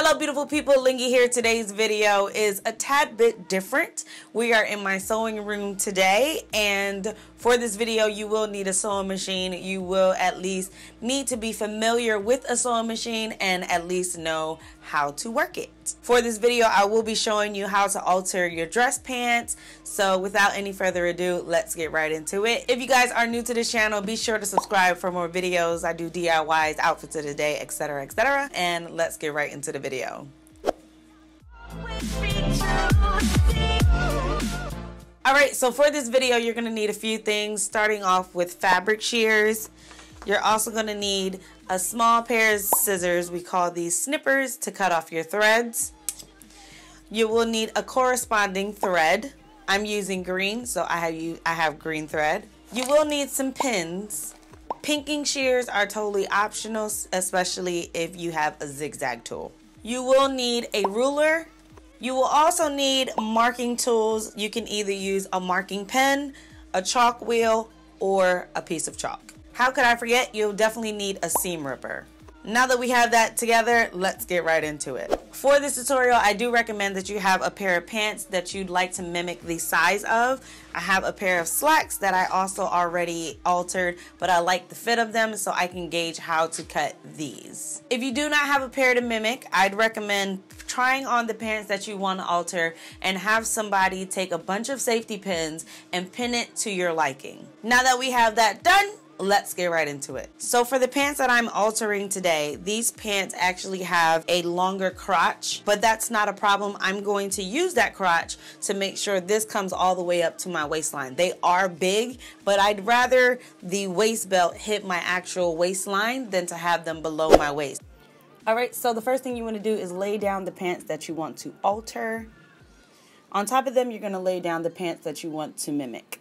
Hello beautiful people, Lingy here. Today's video is a tad bit different. We are in my sewing room today, and for this video you will need a sewing machine. You will at least need to be familiar with a sewing machine and at least know how to work it. For this video I will be showing you how to alter your dress pants. So without any further ado, let's get right into it. If you guys are new to this channel, be sure to subscribe for more videos. I do DIYs, outfits of the day, etc, etc, and let's get right into the video. Alright, so for this video you're going to need a few things, starting off with fabric shears. You're also going to need a small pair of scissors, we call these snippers, to cut off your threads. You will need a corresponding thread. I'm using green, so I have green thread. You will need some pins. Pinking shears are totally optional, especially if you have a zigzag tool. You will need a ruler. You will also need marking tools. You can either use a marking pen, a chalk wheel, or a piece of chalk. How could I forget? You'll definitely need a seam ripper. Now that we have that together, let's get right into it. For this tutorial, I do recommend that you have a pair of pants that you'd like to mimic the size of. I have a pair of slacks that I also already altered, but I like the fit of them, so I can gauge how to cut these. If you do not have a pair to mimic, I'd recommend trying on the pants that you want to alter and have somebody take a bunch of safety pins and pin it to your liking. Now that we have that done, let's get right into it. So for the pants that I'm altering today, these pants actually have a longer crotch, but that's not a problem. I'm going to use that crotch to make sure this comes all the way up to my waistline. They are big, but I'd rather the waist belt hit my actual waistline than to have them below my waist. Alright, so the first thing you want to do is lay down the pants that you want to alter. On top of them, you're going to lay down the pants that you want to mimic.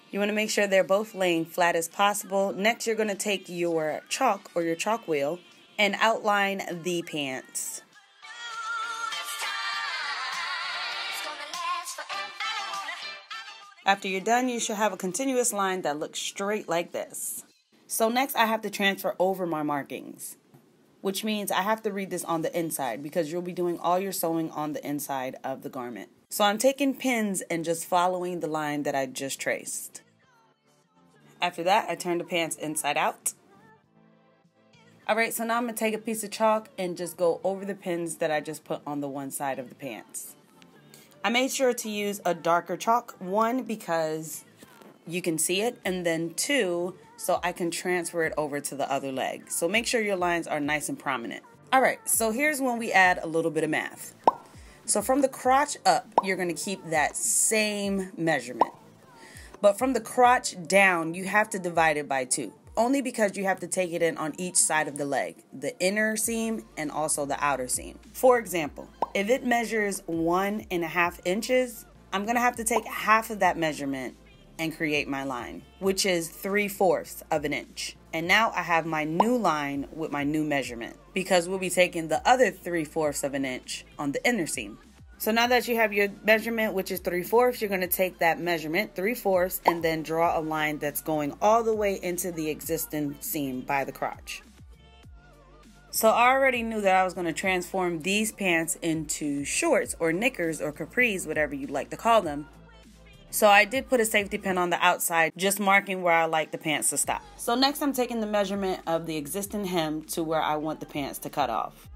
You want to make sure they're both laying flat as possible. Next, you're going to take your chalk or your chalk wheel and outline the pants. After you're done, you should have a continuous line that looks straight like this. So next, I have to transfer over my markings, which means I have to read this on the inside because you'll be doing all your sewing on the inside of the garment. So I'm taking pins and just following the line that I just traced. After that, I turn the pants inside out. Alright, so now I'm going to take a piece of chalk and just go over the pins that I just put on the one side of the pants. I made sure to use a darker chalk, one, because you can see it, and then two, so I can transfer it over to the other leg. So make sure your lines are nice and prominent. Alright, so here's when we add a little bit of math. So from the crotch up, you're going to keep that same measurement. But from the crotch down, you have to divide it by 2. Only because you have to take it in on each side of the leg, the inner seam and also the outer seam. For example, if it measures 1.5 inches, I'm going to have to take half of that measurement and create my line, which is 3/4 of an inch. And now I have my new line with my new measurement because we'll be taking the other 3/4 of an inch on the inner seam. So now that you have your measurement, which is 3/4, you're going to take that measurement, 3/4, and then draw a line that's going all the way into the existing seam by the crotch. So I already knew that I was going to transform these pants into shorts or knickers or capris, whatever you'd like to call them. So I did put a safety pin on the outside, just marking where I like the pants to stop. So next I'm taking the measurement of the existing hem to where I want the pants to cut off.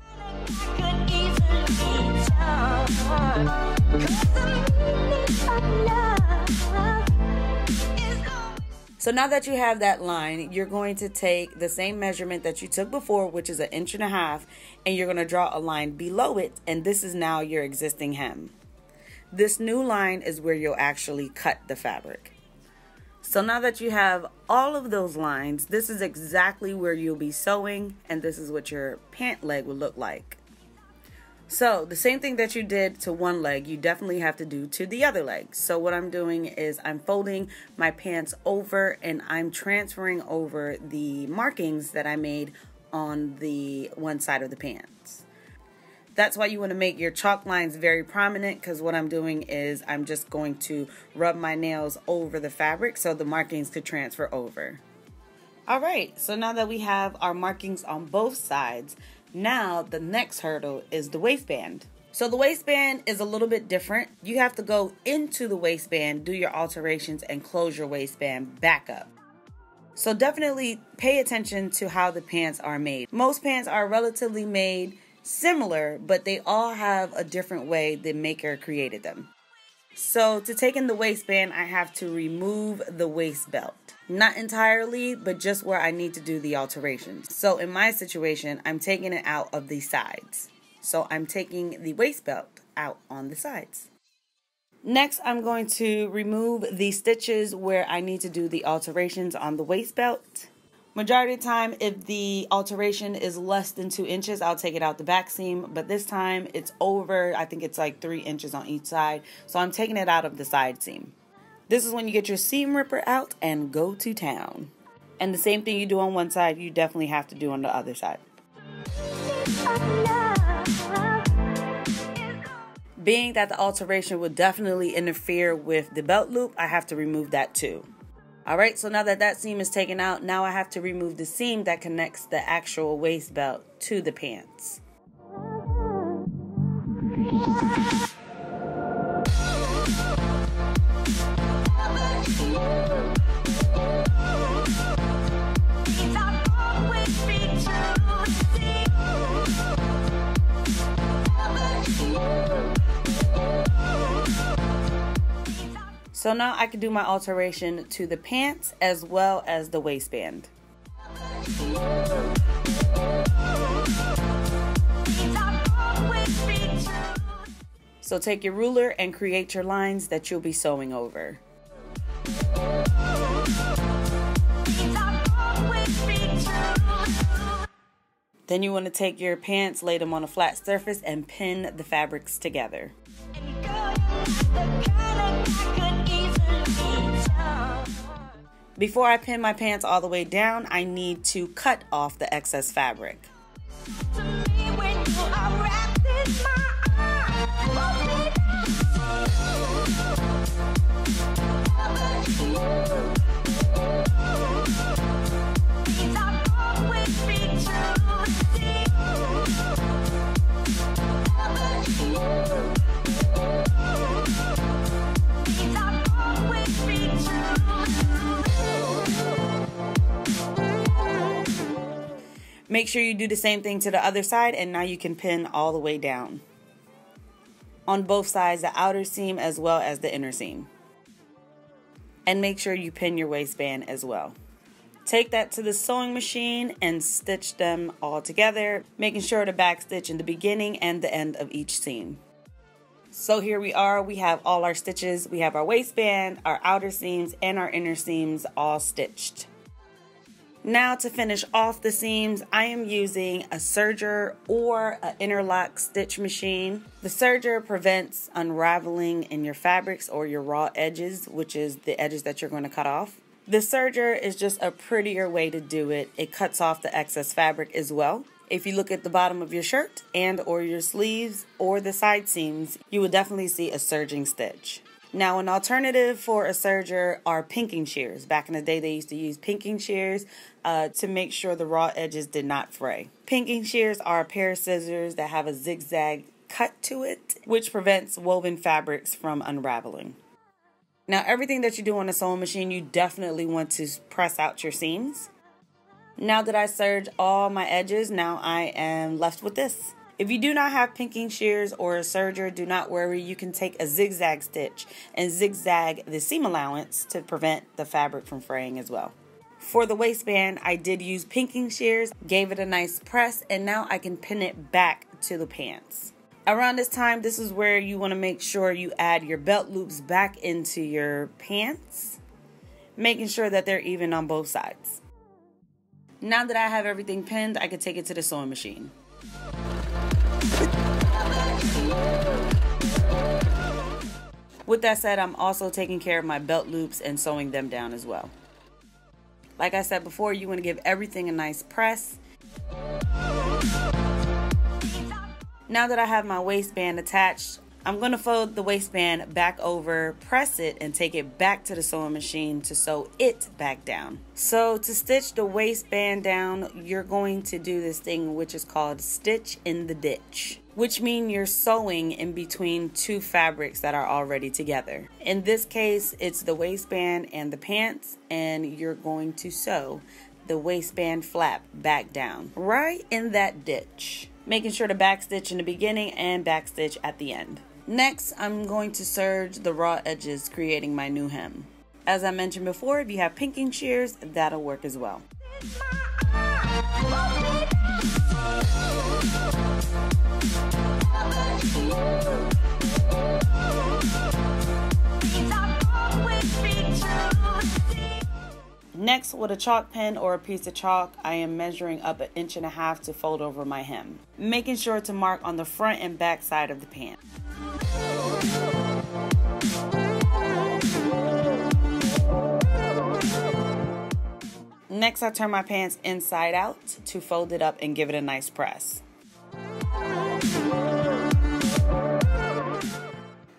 So now that you have that line, you're going to take the same measurement that you took before, which is 1.5 inches, and you're going to draw a line below it, and this is now your existing hem. This new line is where you'll actually cut the fabric. So now that you have all of those lines, this is exactly where you'll be sewing, and this is what your pant leg will look like. So the same thing that you did to one leg, you definitely have to do to the other leg. So what I'm doing is I'm folding my pants over and I'm transferring over the markings that I made on the one side of the pants. That's why you want to make your chalk lines very prominent, because what I'm doing is I'm just going to rub my nails over the fabric so the markings could transfer over. Alright, so now that we have our markings on both sides, Now, the next hurdle is the waistband. So the waistband is a little bit different. You have to go into the waistband, do your alterations, and close your waistband back up. So definitely pay attention to how the pants are made. Most pants are relatively made similar, but they all have a different way the maker created them. So to take in the waistband, I have to remove the waist belt. Not entirely, but just where I need to do the alterations. So in my situation, I'm taking it out of the sides. So I'm taking the waist belt out on the sides. Next, I'm going to remove the stitches where I need to do the alterations on the waist belt. Majority of the time, if the alteration is less than 2 inches, I'll take it out the back seam. But this time, it's over, I think it's like 3 inches on each side. So I'm taking it out of the side seam. This is when you get your seam ripper out and go to town. And the same thing you do on one side, you definitely have to do on the other side. Being that the alteration would definitely interfere with the belt loop, I have to remove that too. Alright, so now that that seam is taken out, now I have to remove the seam that connects the actual waist belt to the pants. So now I can do my alteration to the pants as well as the waistband. So take your ruler and create your lines that you'll be sewing over. Then you want to take your pants, lay them on a flat surface, and pin the fabrics together. Before I pin my pants all the way down, I need to cut off the excess fabric. Make sure you do the same thing to the other side, and now you can pin all the way down on both sides, the outer seam as well as the inner seam. And make sure you pin your waistband as well. Take that to the sewing machine and stitch them all together, making sure to back stitch in the beginning and the end of each seam. So here we are, we have all our stitches. We have our waistband, our outer seams, and our inner seams all stitched. Now to finish off the seams, I am using a serger or an interlock stitch machine. The serger prevents unraveling in your fabrics or your raw edges, which is the edges that you're going to cut off. The serger is just a prettier way to do it. It cuts off the excess fabric as well. If you look at the bottom of your shirt and or your sleeves or the side seams, you will definitely see a serging stitch. Now, an alternative for a serger are pinking shears. Back in the day, they used to use pinking shears to make sure the raw edges did not fray. Pinking shears are a pair of scissors that have a zigzag cut to it, which prevents woven fabrics from unraveling. Now, everything that you do on a sewing machine, you definitely want to press out your seams. Now that I serged all my edges, now I am left with this. If you do not have pinking shears or a serger, do not worry. You can take a zigzag stitch and zigzag the seam allowance to prevent the fabric from fraying as well. For the waistband, I did use pinking shears, gave it a nice press, and now I can pin it back to the pants. Around this time, this is where you want to make sure you add your belt loops back into your pants, making sure that they're even on both sides. Now that I have everything pinned, I can take it to the sewing machine. With that said, I'm also taking care of my belt loops and sewing them down as well. Like I said before, you want to give everything a nice press. Now that I have my waistband attached, I'm going to fold the waistband back over, press it, and take it back to the sewing machine to sew it back down. So to stitch the waistband down, you're going to do this thing which is called stitch in the ditch, which means you're sewing in between two fabrics that are already together. In this case, it's the waistband and the pants, and you're going to sew the waistband flap back down right in that ditch, making sure to back stitch in the beginning and back stitch at the end. Next, I'm going to serge the raw edges, creating my new hem. As I mentioned before, if you have pinking shears, that'll work as well. Next, with a chalk pen or a piece of chalk, I am measuring up 1.5 inches to fold over my hem, making sure to mark on the front and back side of the pant. Next, I turn my pants inside out to fold it up and give it a nice press.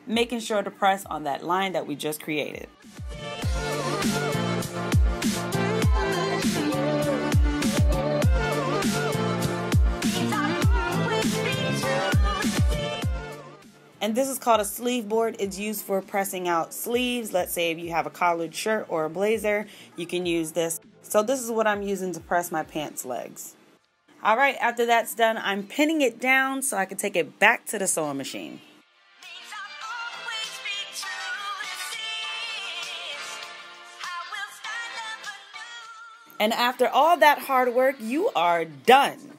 Making sure to press on that line that we just created. And this is called a sleeve board. It's used for pressing out sleeves. Let's say if you have a collared shirt or a blazer, you can use this. So this is what I'm using to press my pants legs. All right, after that's done, I'm pinning it down so I can take it back to the sewing machine. And after all that hard work, you are done.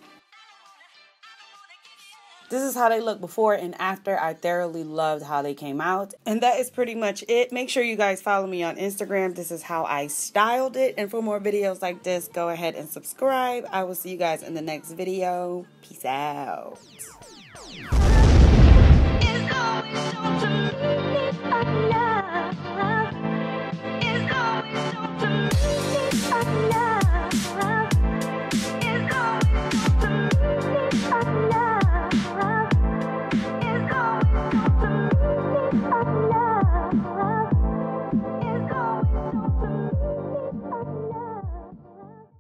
This is how they look before and after. I thoroughly loved how they came out. And that is pretty much it. Make sure you guys follow me on Instagram. This is how I styled it. And for more videos like this, go ahead and subscribe. I will see you guys in the next video. Peace out. Love.